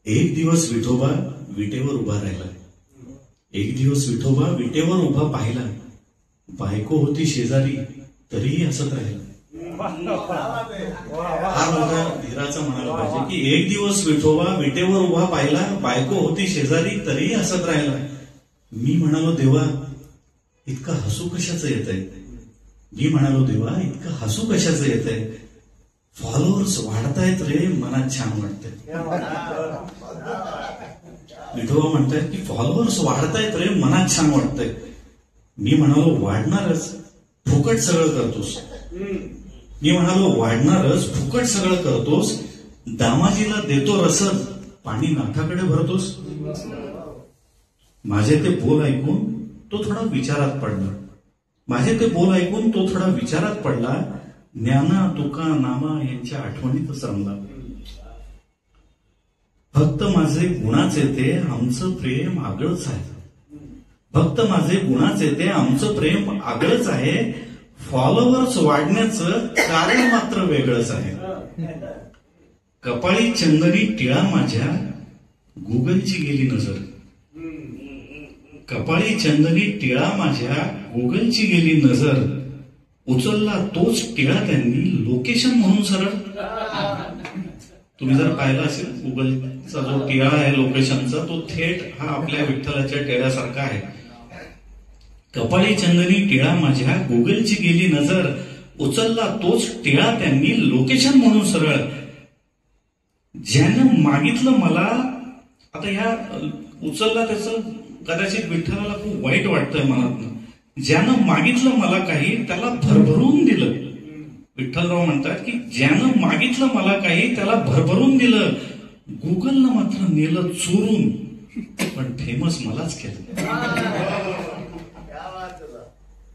एक दिवस विठोबा विटेवर उभा राहिला. एक दिवस विठोबा विटेवर उभा पाहिला. बायको होती शेजारी तरीही हसत राहिला. हा मोठा धीराचा म्हणाला पाहिजे की एक दिवस विठोबा विटेवर उभा पाहिला. बायको होती शेजारी तरीही हसत राहिला. मी म्हणालो देवा इतकं हसू कशाचं येत आहे. मी म्हणालो देवा इतकं हसू कशाचं येत आहे. फॉलोअर्स वाढतायत रे, मनात छान वाटतंय. विठोबा म्हणतायत की फॉलोअर्स वाढतायत रे, मनात छान वाटतंय. मी म्हणालो वाढणारच, फुकट सगळं करतोस. मी म्हणालो वाढणारच, फुकट सगळं करतोस. दामाजीला देतो रसद, पाणी नाठाकडे भरतोस. माझे ते बोल ऐकून तो थोडा विचारात पडला. माझे ते बोल ऐकून तो थोडा विचारात पडला. ज्ञाना तुका नामा यांच्या आठवणीतच रमला. फक्त माझे गुणाचे ते आमचं प्रेम आगळच आहे. फक्त माझे गुणाचे ते आमचं प्रेम आगळच आहे. फॉलोअर्स वाढण्याचं कारण मात्र वेगळंच आहे. कपाळी चंदनी टिळा माझ्या गुगलची गेली नजर. कपाळी चंदनी टिळा माझ्या गुगलची गेली नजर. उचलला तोच टिळा त्यांनी लोकेशन म्हणून सरळ. तुम्ही जर पाहिलं असेल गुगलचा जो टिळा आहे लोकेशनचा, तो थेट हा आपल्या विठ्ठलाच्या टिळ्यासारखा आहे. कपाळी चंदनी टिळा माझ्या गुगलची गेली नजर. उचलला तोच टिळा त्यांनी लोकेशन म्हणून सरळ. ज्यानं मागितलं मला, आता ह्या उचलला त्याचं कदाचित विठ्ठलाला खूप वाईट वाटतंय मनातनं. ज्यानं मागितलं मला काही त्याला भरभरून दिलं. विठ्ठलराव म्हणतात की ज्यानं मागितलं मला काही त्याला भरभरून दिलं. गुगलनं मात्र नेलं चोरून, पण फेमस मलाच केलं.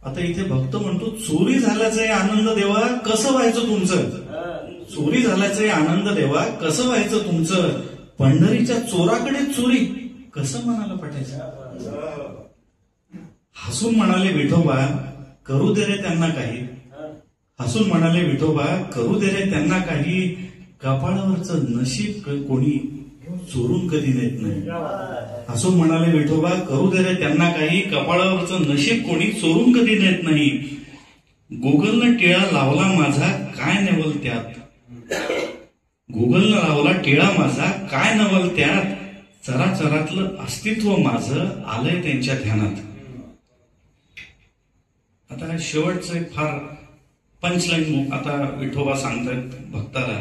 आता इथे भक्त म्हणतो चोरी झाल्याचा आनंद देवा कसं व्हायचं तुमचं. चोरी झाल्याचा आनंद देवा कसं व्हायचं तुमचं. पंढरीच्या चोराकडे चोरी कसं मनाला पटायचं. हसून म्हणाले विठोबा करू दे रे त्यांना काही. हसून म्हणाले विठोबा करू दे रे त्यांना काही. कपाळावरचं नशीब कोणी चोरून कधी नेत नाही. हसून म्हणाले विठोबा करू दे रे त्यांना काही. कपाळावरचं नशीब कोणी चोरून कधी नेत नाही. गुगलनं टिळा लावला माझा काय नवल त्यात. गुगलनं लावला टिळा माझा काय नवल त्यात. चराचरातलं अस्तित्व माझं आलंय त्यांच्या ध्यानात. आता शेवटचं एक फार पंचलाईन आता विठोबा सांगतात भक्ताला.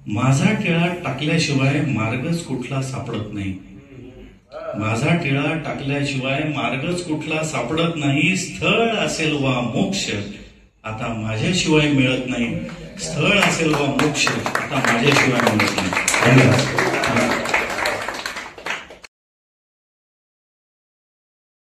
माझा टिळा टाकल्याशिवाय मार्गच कुठला सापडत नाही. माझा टिळा टाकल्याशिवाय मार्गच कुठला सापडत नाही. स्थळ असेल वा मोक्ष आता माझ्याशिवाय मिळत नाही. स्थळ असेल वा मोक्ष आता माझ्याशिवाय मिळत नाही. धन्यवाद.